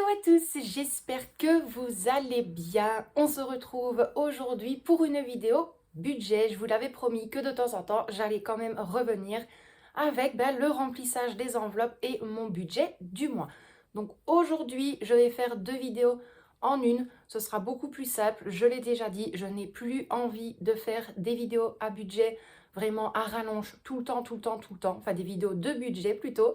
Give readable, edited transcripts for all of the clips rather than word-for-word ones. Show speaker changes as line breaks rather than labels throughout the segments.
Hello à tous, j'espère que vous allez bien. On se retrouve aujourd'hui pour une vidéo budget. Je vous l'avais promis que de temps en temps, j'allais quand même revenir avec le remplissage des enveloppes et mon budget du mois. Donc aujourd'hui, je vais faire deux vidéos en une. Ce sera beaucoup plus simple. Je l'ai déjà dit, je n'ai plus envie de faire des vidéos à budget vraiment à rallonge tout le temps, tout le temps, tout le temps. Enfin, des vidéos de budget plutôt.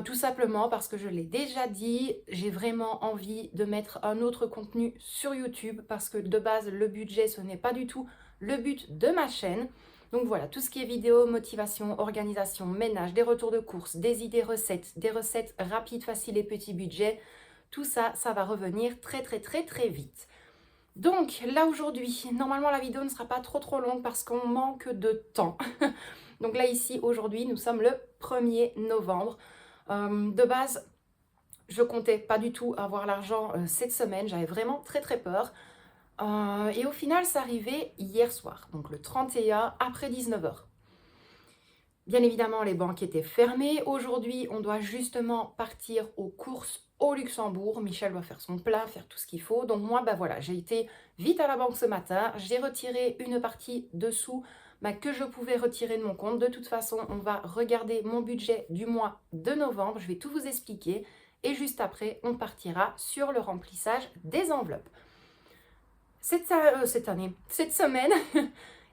Tout simplement parce que je l'ai déjà dit, j'ai vraiment envie de mettre un autre contenu sur YouTube parce que de base, le budget, ce n'est pas du tout le but de ma chaîne. Donc voilà, tout ce qui est vidéo, motivation, organisation, ménage, des retours de courses, des idées recettes, des recettes rapides, faciles et petits budgets, tout ça, ça va revenir très très très très vite. Donc là aujourd'hui, normalement la vidéo ne sera pas trop longue parce qu'on manque de temps. Donc là ici, aujourd'hui, nous sommes le 1er novembre. De base, je comptais pas du tout avoir l'argent cette semaine, j'avais vraiment très peur. Et au final, c'est arrivé hier soir, donc le 31 après 19h. Bien évidemment, les banques étaient fermées. Aujourd'hui, on doit justement partir aux courses au Luxembourg. Michel doit faire son plein, faire tout ce qu'il faut. Donc moi, voilà, j'ai été vite à la banque ce matin. J'ai retiré une partie de sous que je pouvais retirer de mon compte. De toute façon, on va regarder mon budget du mois de novembre. Je vais tout vous expliquer. Et juste après, on partira sur le remplissage des enveloppes. Cette semaine,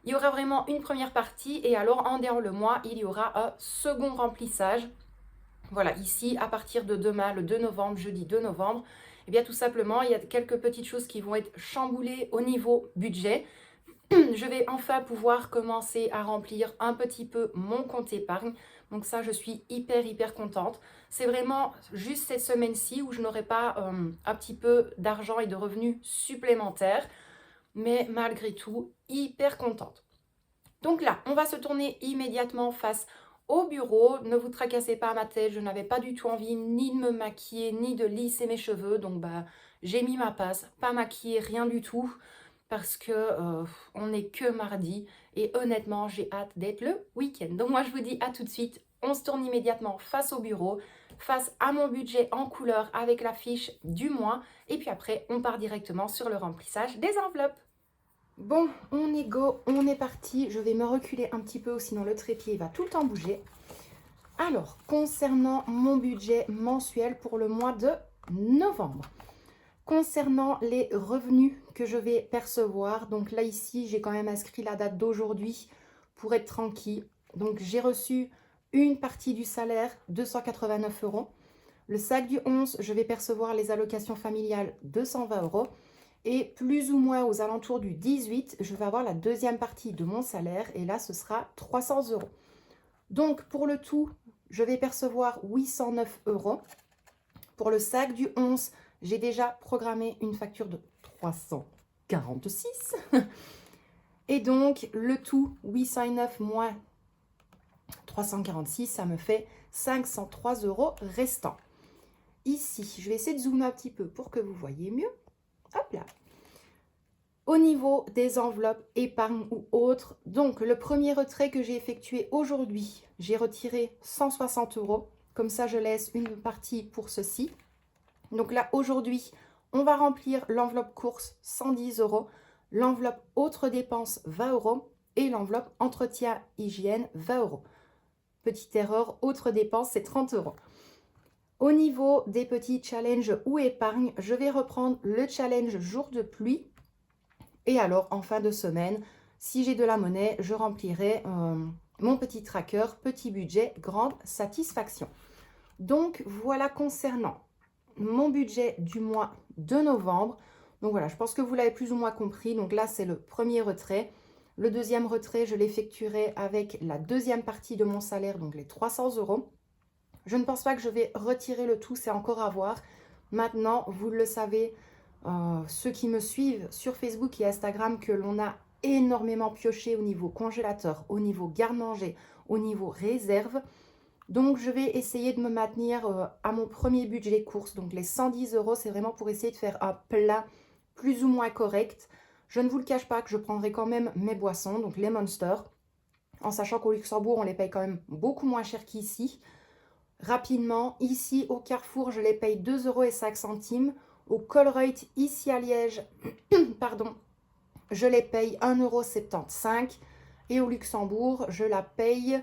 il y aura vraiment une première partie et alors en dehors le mois, il y aura un second remplissage. Voilà, ici, à partir de demain, le 2 novembre, jeudi 2 novembre, eh bien tout simplement, il y a quelques petites choses qui vont être chamboulées au niveau budget. Je vais enfin pouvoir commencer à remplir un petit peu mon compte épargne. Donc ça, je suis hyper contente. C'est vraiment juste cette semaine-ci où je n'aurai pas un petit peu d'argent et de revenus supplémentaires. Mais malgré tout, hyper contente. Donc là, on va se tourner immédiatement face au bureau. Ne vous tracassez pas à ma tête, je n'avais pas du tout envie ni de me maquiller, ni de lisser mes cheveux. Donc j'ai mis ma passe, pas maquillée, rien du tout. Parce que on n'est que mardi. Et honnêtement, j'ai hâte d'être le week-end. Donc moi, je vous dis à tout de suite. On se tourne immédiatement face au bureau, face à mon budget en couleur avec la fiche du mois. Et puis après, on part directement sur le remplissage des enveloppes. Bon, on est go, on est parti. Je vais me reculer un petit peu, sinon le trépied va tout le temps bouger. Alors, concernant mon budget mensuel pour le mois de novembre, concernant les revenus que je vais percevoir, donc là ici, j'ai quand même inscrit la date d'aujourd'hui pour être tranquille. Donc j'ai reçu une partie du salaire, 289 €. Le sac du 11, je vais percevoir les allocations familiales, 220 €. Et plus ou moins aux alentours du 18, je vais avoir la deuxième partie de mon salaire et là, ce sera 300 €. Donc, pour le tout, je vais percevoir 809 €. Pour le sac du 11, j'ai déjà programmé une facture de 346. Et donc, le tout, 809 moins 346, ça me fait 503 € restants. Ici, je vais essayer de zoomer un petit peu pour que vous voyez mieux. Hop là. Au niveau des enveloppes épargne ou autres, donc le premier retrait que j'ai effectué aujourd'hui, j'ai retiré 160 €. Comme ça, je laisse une partie pour ceci. Donc là, aujourd'hui, on va remplir l'enveloppe course 110 €, l'enveloppe autres dépenses 20 € et l'enveloppe entretien hygiène 20 €. Petite erreur, autres dépenses, c'est 30 €. Au niveau des petits challenges ou épargne, je vais reprendre le challenge jour de pluie. Et alors, en fin de semaine, si j'ai de la monnaie, je remplirai mon petit tracker, petit budget, grande satisfaction. Donc, voilà concernant mon budget du mois de novembre. Donc voilà, je pense que vous l'avez plus ou moins compris. Donc là, c'est le premier retrait. Le deuxième retrait, je l'effectuerai avec la deuxième partie de mon salaire, donc les 300 €. Je ne pense pas que je vais retirer le tout, c'est encore à voir. Maintenant, vous le savez, ceux qui me suivent sur Facebook et Instagram, que l'on a énormément pioché au niveau congélateur, au niveau garde-manger, au niveau réserve. Donc, je vais essayer de me maintenir à mon premier budget course. Donc, les 110 €, c'est vraiment pour essayer de faire un plat plus ou moins correct. Je ne vous le cache pas que je prendrai quand même mes boissons, donc les Monster, en sachant qu'au Luxembourg, on les paye quand même beaucoup moins cher qu'ici. rapidement. Ici, au Carrefour, je les paye 2,05 €. Au Colruyt, ici à Liège, pardon, je les paye 1,75 €. Et au Luxembourg, je la paye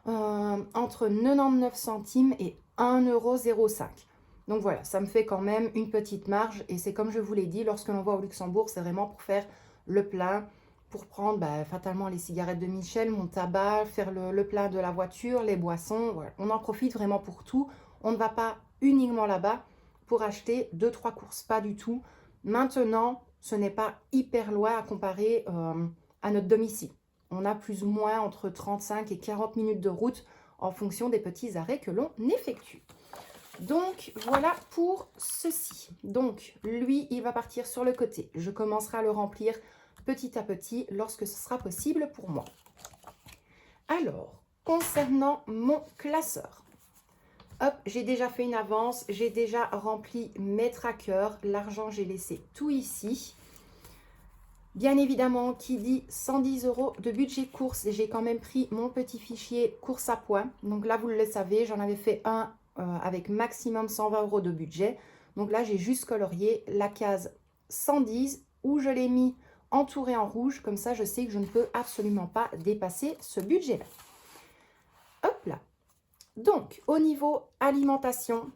entre 99 centimes et 1,05 €. Donc voilà, ça me fait quand même une petite marge. Et c'est comme je vous l'ai dit, lorsque l'on va au Luxembourg, c'est vraiment pour faire le plein, pour prendre fatalement les cigarettes de Michel, mon tabac, faire le plein de la voiture, les boissons. Voilà. On en profite vraiment pour tout. On ne va pas uniquement là-bas pour acheter 2-3 courses, pas du tout. Maintenant, ce n'est pas hyper loin à comparer à notre domicile. On a plus ou moins entre 35 et 40 minutes de route en fonction des petits arrêts que l'on effectue. Donc, voilà pour ceci. Donc, lui, il va partir sur le côté. Je commencerai à le remplir petit à petit lorsque ce sera possible pour moi. Alors, concernant mon classeur, hop, j'ai déjà fait une avance. J'ai déjà rempli mes trackers. L'argent, j'ai laissé tout ici. Bien évidemment, qui dit 110 € de budget course, j'ai quand même pris mon petit fichier course à points. Donc là, vous le savez, j'en avais fait un avec maximum 120 € de budget. Donc là, j'ai juste colorié la case 110 où je l'ai mis entouré en rouge. Comme ça, je sais que je ne peux absolument pas dépasser ce budget-là. Hop là. Donc, au niveau alimentation,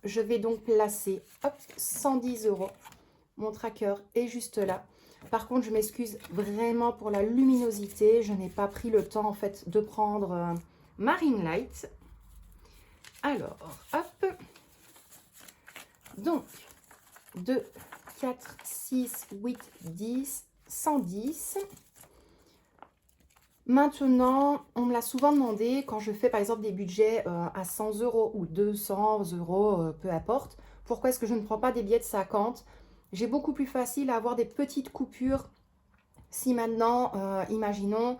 je vais donc placer 110 €. Mon tracker est juste là. Par contre, je m'excuse vraiment pour la luminosité. Je n'ai pas pris le temps en fait de prendre ma ring light. Alors, hop. Donc, 2, 4, 6, 8, 10, 110. Maintenant, on me l'a souvent demandé quand je fais par exemple des budgets à 100 € ou 200 €, peu importe. Pourquoi est-ce que je ne prends pas des billets de 50 €? J'ai beaucoup plus facile à avoir des petites coupures. Si maintenant, imaginons,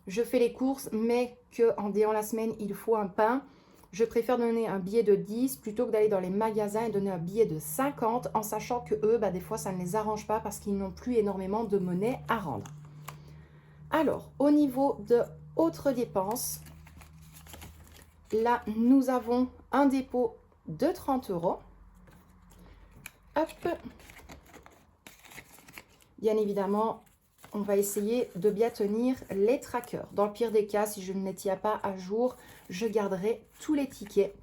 je fais les courses, mais qu'en déant la semaine, il faut un pain, je préfère donner un billet de 10 plutôt que d'aller dans les magasins et donner un billet de 50 en sachant que eux, des fois, ça ne les arrange pas parce qu'ils n'ont plus énormément de monnaie à rendre. Alors, au niveau de autres dépenses, là, nous avons un dépôt de 30 €. Hop. Bien évidemment, on va essayer de bien tenir les trackers. Dans le pire des cas, si je ne les tiens pas à jour, je garderai tous les tickets.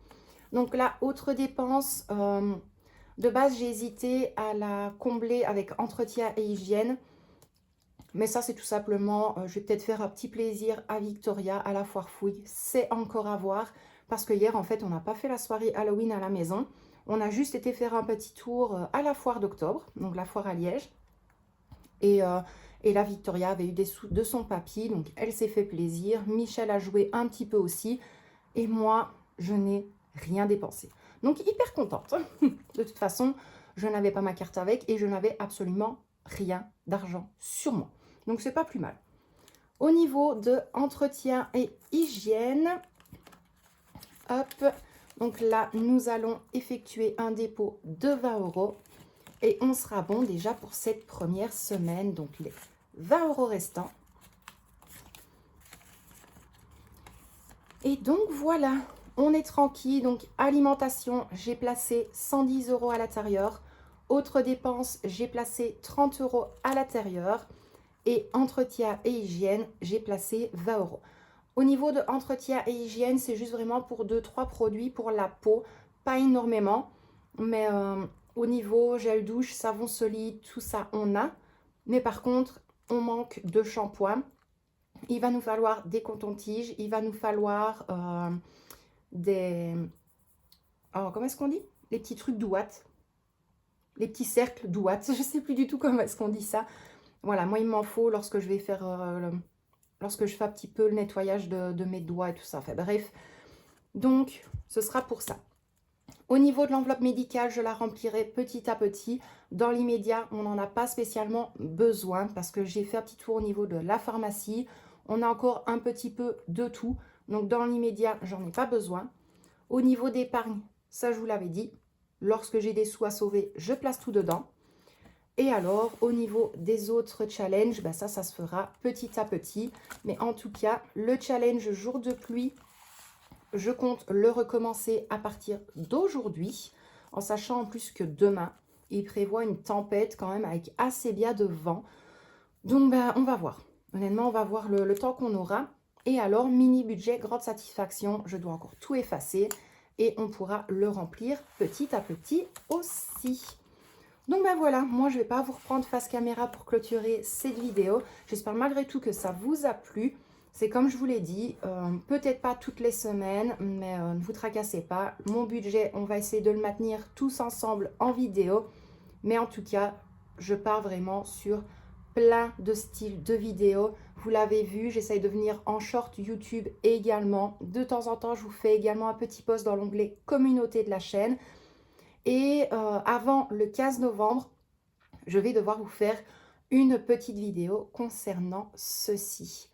Donc là, autre dépense, de base, j'ai hésité à la combler avec entretien et hygiène. Mais ça, c'est tout simplement, je vais peut-être faire un petit plaisir à Victoria, à la foire fouille. C'est encore à voir. Parce que hier, en fait, on n'a pas fait la soirée Halloween à la maison. On a juste été faire un petit tour à la foire d'octobre, donc la foire à Liège. Et là, Victoria avait eu des sous de son papy, donc elle s'est fait plaisir. Michel a joué un petit peu aussi. Et moi, je n'ai rien dépensé. Donc, hyper contente. De toute façon, je n'avais pas ma carte avec et je n'avais absolument rien d'argent sur moi. Donc, c'est pas plus mal. Au niveau de entretien et hygiène, hop, donc là, nous allons effectuer un dépôt de 20 € et on sera bon déjà pour cette première semaine. Donc, les 20 € restants. Et donc, voilà, on est tranquille. Donc, alimentation, j'ai placé 110 € à l'intérieur. Autres dépenses, j'ai placé 30 € à l'intérieur. Et entretien et hygiène, j'ai placé 20 €. Au niveau de entretien et hygiène, c'est juste vraiment pour 2-3 produits pour la peau. Pas énormément, mais au niveau gel douche, savon solide, tout ça, on a. Mais par contre, on manque de shampoing. Il va nous falloir des cotons-tiges. Il va nous falloir des... Oh, comment est-ce qu'on dit? Les petits trucs douates. Les petits cercles douates. Je ne sais plus du tout comment est-ce qu'on dit ça. Voilà, moi, il m'en faut lorsque je vais faire... lorsque je fais un petit peu le nettoyage de mes doigts et tout ça. Enfin, bref, donc, ce sera pour ça. Au niveau de l'enveloppe médicale, je la remplirai petit à petit. Dans l'immédiat, on n'en a pas spécialement besoin parce que j'ai fait un petit tour au niveau de la pharmacie. On a encore un petit peu de tout. Donc, dans l'immédiat, j'en ai pas besoin. Au niveau d'épargne, ça, je vous l'avais dit. Lorsque j'ai des sous à sauver, je place tout dedans. Et alors, au niveau des autres challenges, ça se fera petit à petit. Mais en tout cas, le challenge jour de pluie, je compte le recommencer à partir d'aujourd'hui, en sachant en plus que demain, il prévoit une tempête quand même avec assez bien de vent. Donc, ben, on va voir. Honnêtement, on va voir le temps qu'on aura. Et alors, mini budget, grande satisfaction. Je dois encore tout effacer et on pourra le remplir petit à petit aussi. Donc ben voilà, moi je ne vais pas vous reprendre face caméra pour clôturer cette vidéo. J'espère malgré tout que ça vous a plu. C'est comme je vous l'ai dit, peut-être pas toutes les semaines, mais ne vous tracassez pas. Mon budget, on va essayer de le maintenir tous ensemble en vidéo. Mais en tout cas, je pars vraiment sur plein de styles de vidéos. Vous l'avez vu, j'essaye de venir en short YouTube également. De temps en temps, je vous fais également un petit post dans l'onglet communauté de la chaîne. Et avant le 15 novembre, je vais devoir vous faire une petite vidéo concernant ceci.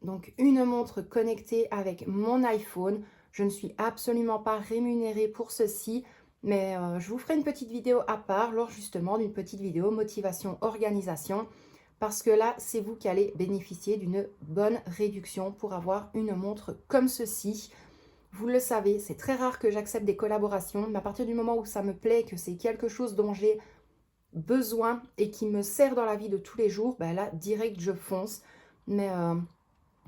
Donc une montre connectée avec mon iPhone. Je ne suis absolument pas rémunérée pour ceci, mais je vous ferai une petite vidéo à part lors justement d'une petite vidéo motivation organisation, parce que là c'est vous qui allez bénéficier d'une bonne réduction pour avoir une montre comme ceci. Vous le savez, c'est très rare que j'accepte des collaborations, mais à partir du moment où ça me plaît, que c'est quelque chose dont j'ai besoin et qui me sert dans la vie de tous les jours, ben là, direct, je fonce. Mais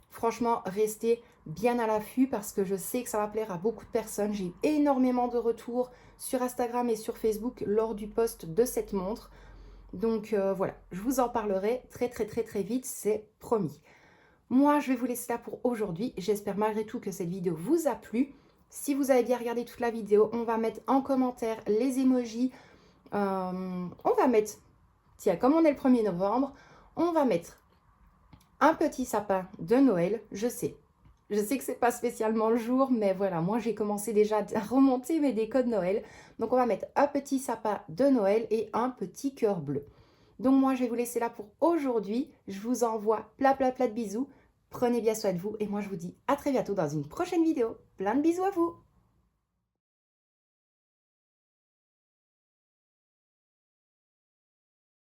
franchement, restez bien à l'affût parce que je sais que ça va plaire à beaucoup de personnes. J'ai eu énormément de retours sur Instagram et sur Facebook lors du post de cette montre. Donc voilà, je vous en parlerai très vite, c'est promis. Moi, je vais vous laisser là pour aujourd'hui. J'espère malgré tout que cette vidéo vous a plu. Si vous avez bien regardé toute la vidéo, on va mettre en commentaire les emojis. On va mettre, tiens, comme on est le 1er novembre, on va mettre un petit sapin de Noël. Je sais que c'est pas spécialement le jour, mais voilà, moi j'ai commencé déjà à remonter mes décos de Noël. Donc on va mettre un petit sapin de Noël et un petit cœur bleu. Donc moi, je vais vous laisser là pour aujourd'hui. Je vous envoie plein de bisous. Prenez bien soin de vous et moi je vous dis à très bientôt dans une prochaine vidéo. Plein de bisous à vous!